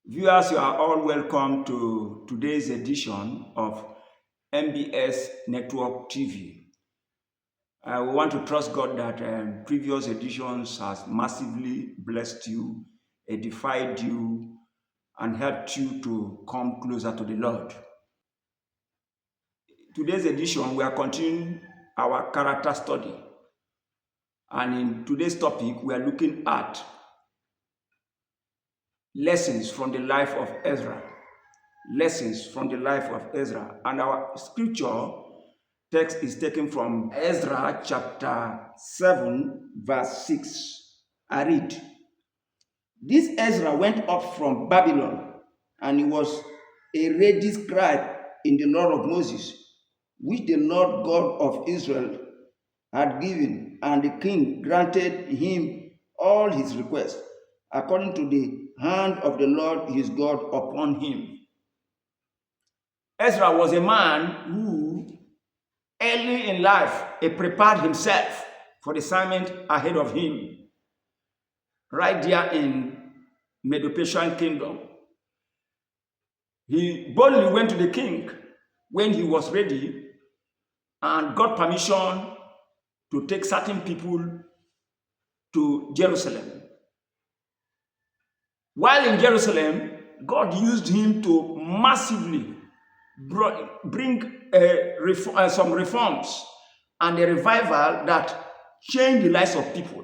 Viewers, you are all welcome to today's edition of MBS Network TV. We want to trust God that previous editions has massively blessed you, edified you, and helped you to come closer to the Lord. Today's edition, we are continuing our character study. And in today's topic, we are looking at lessons from the life of Ezra. Lessons from the life of Ezra. And our scripture text is taken from Ezra chapter 7, verse 6. I read, "This Ezra went up from Babylon, and he was a ready scribe in the law of Moses, which the Lord God of Israel had given, and the king granted him all his requests, according to the hand of the Lord his God upon him." Ezra was a man who, early in life, he prepared himself for the assignment ahead of him, right there in Medo-Persian kingdom. He boldly went to the king when he was ready and got permission to take certain people to Jerusalem. While in Jerusalem, God used him to massively bring some reforms and a revival that changed the lives of people,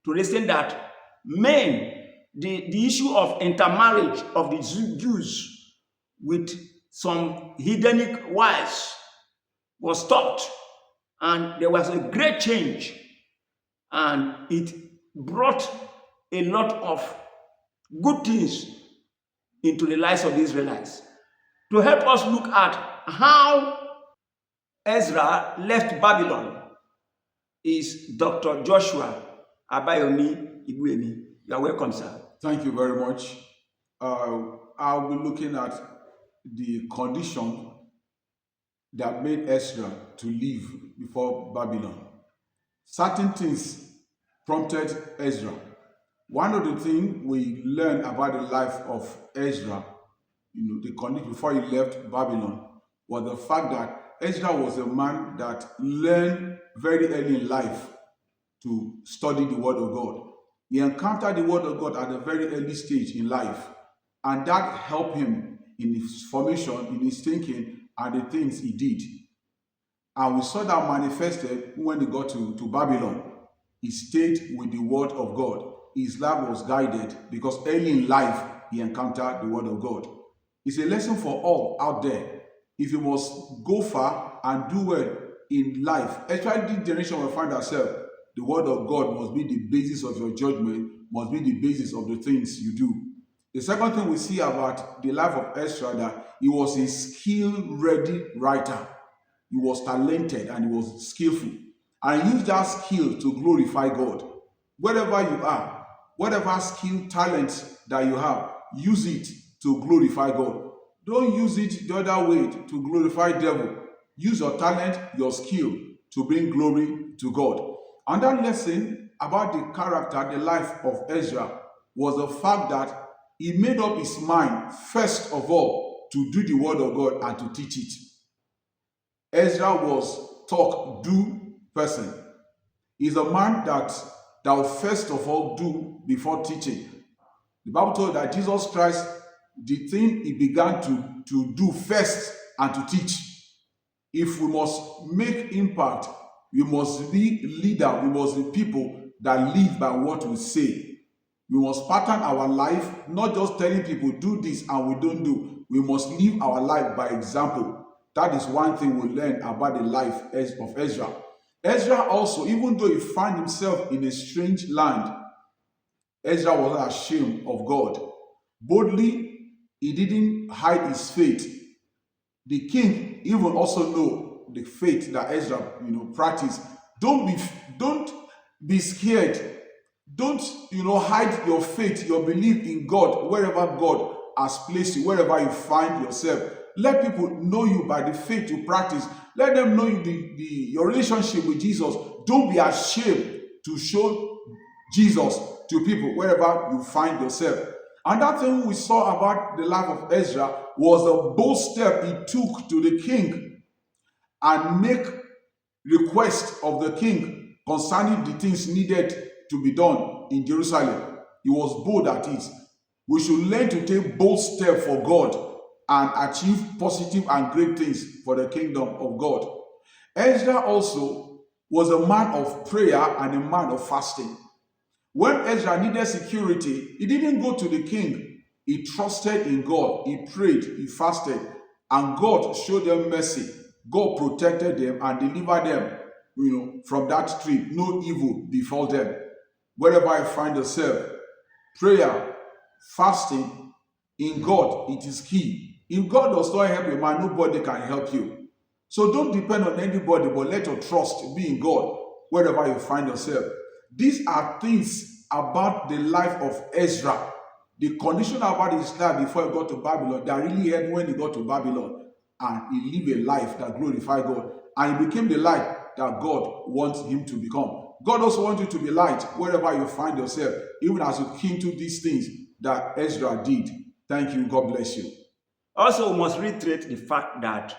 to the extent that the issue of intermarriage of the Jews with some heathenic wives was stopped, and there was a great change, and it brought a lot of good things into the lives of the Israelites. To help us look at how Ezra left Babylon is Dr. Joshua Abayomi Ibuemi. You are welcome, sir. Thank you very much. I'll be looking at the condition that made Ezra to leave before Babylon. Certain things prompted Ezra. One of the things we learn about the life of Ezra, the condition before he left Babylon, was the fact that Ezra was a man that learned very early in life to study the Word of God. He encountered the Word of God at a very early stage in life, and that helped him in his formation, in his thinking, and the things he did. And we saw that manifested when he got to Babylon. He stayed with the Word of God. His life was guided because early in life he encountered the Word of God. It's a lesson for all out there. If you must go far and do well in life, especially this generation we find ourselves, the Word of God must be the basis of your judgment, must be the basis of the things you do. The second thing we see about the life of Ezra, that he was a skill-ready writer. He was talented and he was skillful. And he used that skill to glorify God. Wherever you are, whatever skill, talent that you have, use it to glorify God. Don't use it the other way to glorify devil. Use your talent, your skill to bring glory to God. Another lesson about the character, the life of Ezra, was the fact that he made up his mind, first of all, to do the Word of God and to teach it. Ezra was talk, do person. He's a man that will first of all do before teaching. The Bible told that Jesus Christ, the thing he began to do first and to teach. If we must make impact, we must be leader, we must be people that live by what we say. We must pattern our life, not just telling people do this and we don't do. We must live our life by example. That is one thing we learn about the life of Ezra. Ezra also, even though he found himself in a strange land, Ezra was not ashamed of God. Boldly, he didn't hide his faith. The king even also know the faith that Ezra, practiced. Don't be scared. Don't, hide your faith, your belief in God, wherever God has placed you, wherever you find yourself. Let people know you by the faith you practice. Let them know your relationship with Jesus. Don't be ashamed to show Jesus to people wherever you find yourself. Another thing we saw about the life of Ezra was the bold step he took to the king and make request of the king concerning the things needed to be done in Jerusalem. He was bold at it. We should learn to take bold steps for God and achieve positive and great things for the kingdom of God. Ezra also was a man of prayer and a man of fasting. When Ezra needed security, he didn't go to the king. He trusted in God. He prayed, he fasted, and God showed them mercy. God protected them and delivered them, from that trip. No evil befell them. Wherever you find yourself, prayer, fasting in God, it is key. If God does not help a man, nobody can help you. So don't depend on anybody, but let your trust be in God wherever you find yourself. These are things about the life of Ezra, the condition about his life before he got to Babylon that really helped when he got to Babylon, and he lived a life that glorified God, and he became the light that God wants him to become. God also wants you to be light wherever you find yourself, even as you key to these things that Ezra did. Thank you. God bless you. Also, we must reiterate the fact that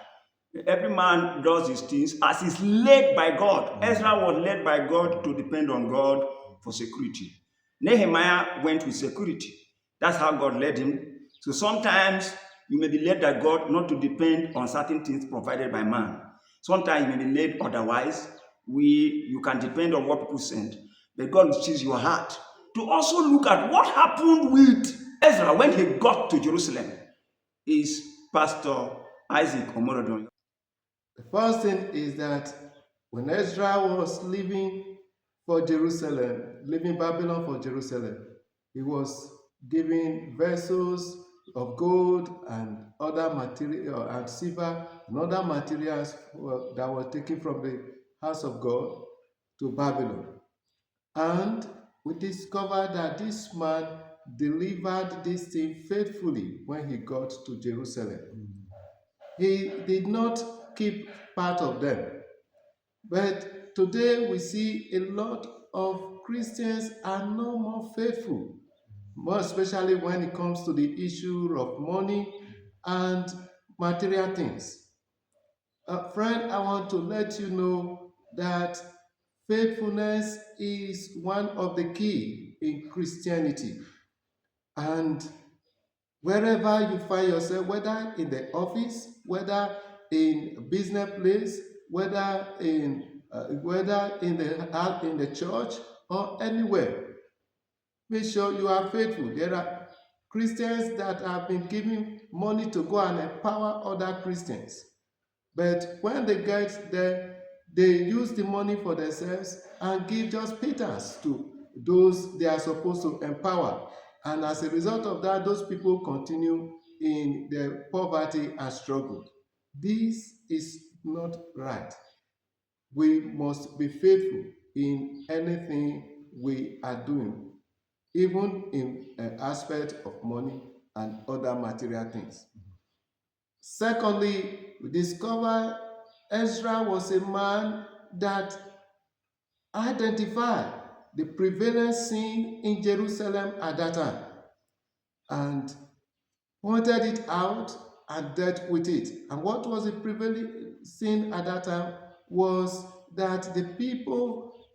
every man does his things as is led by God. Ezra was led by God to depend on God for security. Nehemiah went with security. That's how God led him. So sometimes you may be led by God not to depend on certain things provided by man. Sometimes you may be led otherwise. You can depend on what people send, but God will choose your heart to also look at what happened with Ezra when he got to Jerusalem. Is Pastor Isaac Omorodon. The first thing is that when Ezra was leaving for Jerusalem, leaving Babylon for Jerusalem, he was given vessels of gold and other material and silver and other materials that were taken from the house of God to Babylon. And we discovered that this man delivered this thing faithfully when he got to Jerusalem. He did not keep part of them. But today we see a lot of Christians are no more faithful, more especially when it comes to the issue of money and material things. Friend, I want to let you know that faithfulness is one of the key in Christianity. And wherever you find yourself, whether in the office, whether in business place, whether in the church or anywhere, make sure you are faithful. There are Christians that have been giving money to go and empower other Christians, but when they get there, they use the money for themselves and give just pittance to those they are supposed to empower. And as a result of that, those people continue in their poverty and struggle. This is not right. We must be faithful in anything we are doing, even in an aspect of money and other material things. Secondly, we discover Ezra was a man that identified the prevalent sin in Jerusalem at that time and pointed it out and dealt with it. And what was the prevalent sin at that time was that the people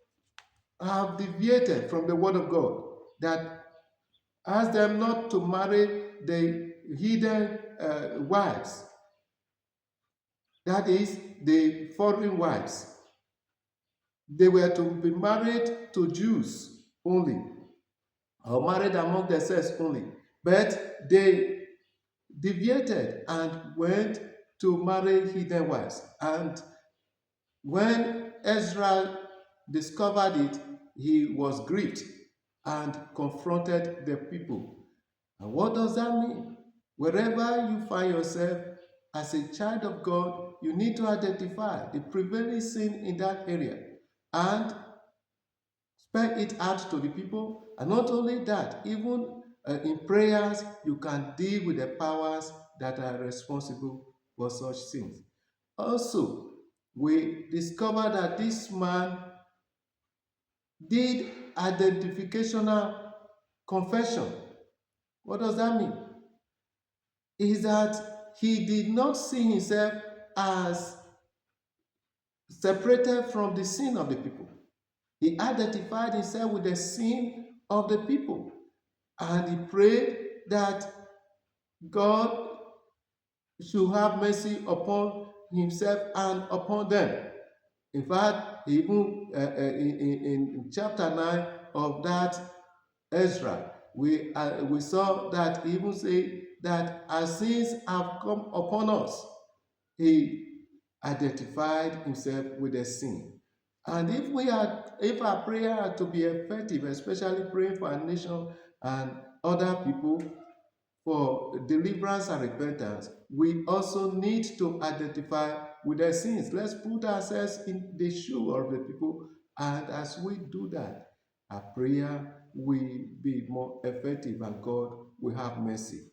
have deviated from the word of God, that asked them not to marry the hidden wives, that is, the foreign wives. They were to be married to Jews only, or married among themselves only. But they deviated and went to marry hidden wives. And when Ezra discovered it, he was grieved and confronted the people. And what does that mean? Wherever you find yourself as a child of God, you need to identify the prevailing sin in that area and spell it out to the people. And not only that, even in prayers, you can deal with the powers that are responsible for such things. Also, we discover that this man did identificational confession What does that mean? Is that he did not see himself as separated from the sin of the people. He identified himself with the sin of the people, and he prayed that God should have mercy upon himself and upon them. In fact, even in chapter 9 of that Ezra, we saw that he even say that as sins have come upon us, he identified himself with the sin. And if our prayer are to be effective, especially praying for our nation and other people for deliverance and repentance, we also need to identify with their sins. Let's put ourselves in the shoe of the people, and as we do that, our prayer will be more effective and God will have mercy.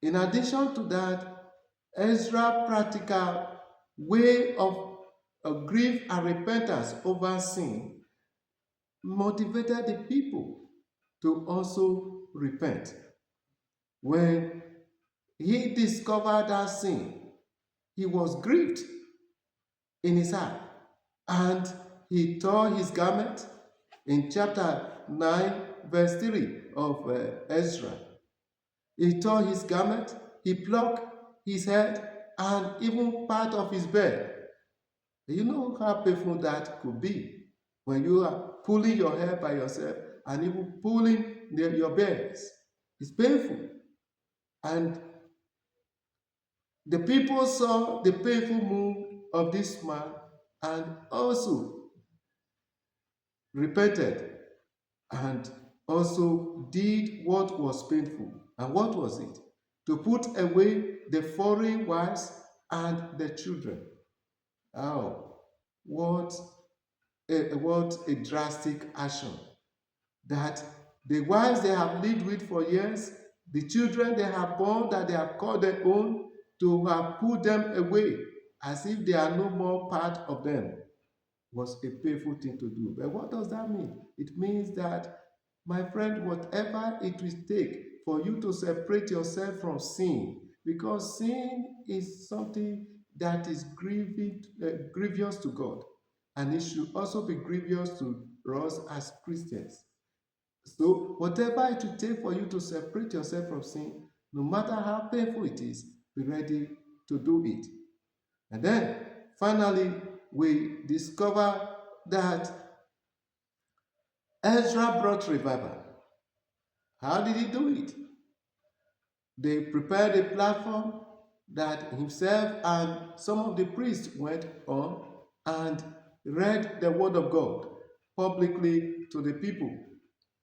In addition to that, Ezra's practical way of grief and repentance over sin motivated the people to also repent. When he discovered that sin, he was grieved in his heart, and he tore his garment in chapter 9, verse 3 of Ezra. He tore his garment, he plucked his head, and even part of his beard. You know how painful that could be when you are pulling your hair by yourself and even pulling your beards. It's painful. And the people saw the painful move of this man and also repented and also did what was painful. And what was it? To put away the foreign wives and the children. Oh, what a drastic action. That the wives they have lived with for years, the children they have born that they have called their own, to have put them away as if they are no more part of them, was a painful thing to do. But what does that mean? It means that, my friend, whatever it will take for you to separate yourself from sin, because sin is something that is grievous to God, and it should also be grievous to us as Christians. So whatever it will take for you to separate yourself from sin, no matter how painful it is, be ready to do it. And then finally, we discover that Ezra brought revival. How did he do it? They prepared a platform that himself and some of the priests went on and read the word of God publicly to the people.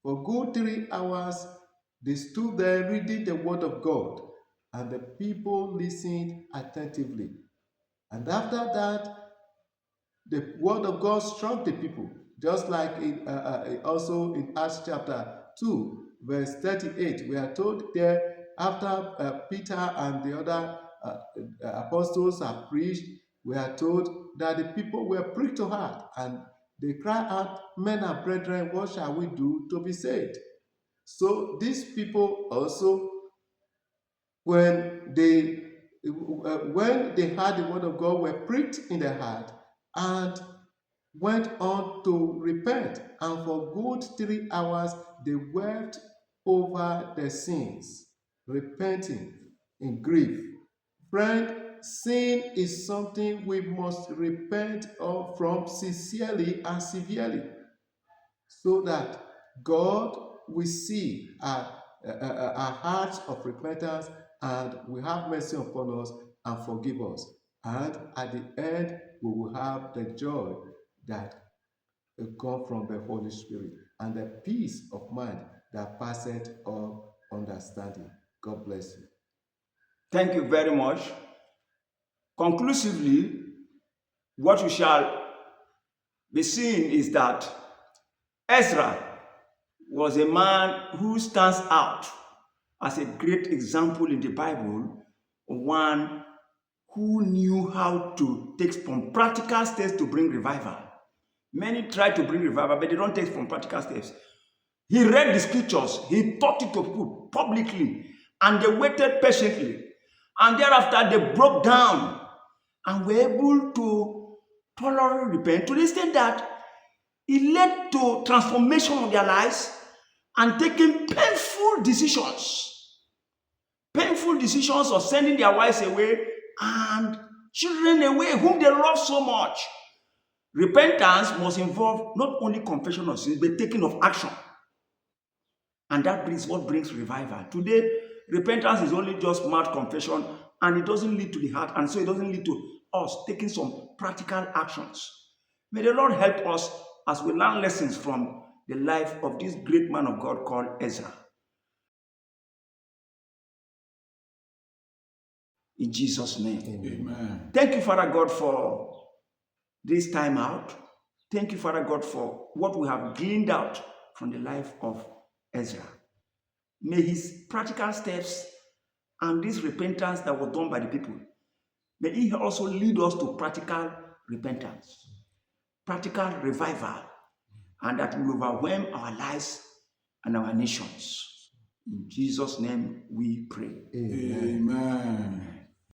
For good 3 hours, they stood there reading the word of God, and the people listened attentively. And after that, the word of God struck the people, just like also in Acts chapter 2, verse 38. We are told there, after Peter and the other apostles have preached, we are told that the people were pricked to heart, and they cried out, "Men and brethren, what shall we do to be saved?" So these people also, when they heard the word of God, were pricked in their heart and went on to repent, and for good 3 hours they wept over their sins, repenting in grief. Friend, sin is something we must repent of from sincerely and severely, so that God will see our hearts of repentance and will have mercy upon us and forgive us. And at the end, we will have the joy that come from the Holy Spirit and the peace of mind that passeth all understanding. God bless you. Thank you very much. Conclusively, what we shall be seeing is that Ezra was a man who stands out as a great example in the Bible, one who knew how to take some practical steps to bring revival. Many try to bring revival, but they don't take some practical steps. He read the scriptures. He taught it to people publicly. And they waited patiently. And thereafter, they broke down and were able to thoroughly repent to the extent that it led to transformation of their lives and taking painful decisions. Painful decisions of sending their wives away and children away whom they love so much. Repentance must involve not only confession of sin, but taking of action. And that brings what brings revival. Today, repentance is only just mouth confession, and it doesn't lead to the heart, and so it doesn't lead to us taking some practical actions. May the Lord help us as we learn lessons from the life of this great man of God called Ezra. In Jesus' name. Amen. Thank you, Father God, for this time out. Thank you, Father God, for what we have gleaned out from the life of Ezra. May his practical steps and this repentance that was done by the people, may it also lead us to practical repentance, practical revival, and that will overwhelm our lives and our nations. In Jesus' name we pray. Amen. Amen.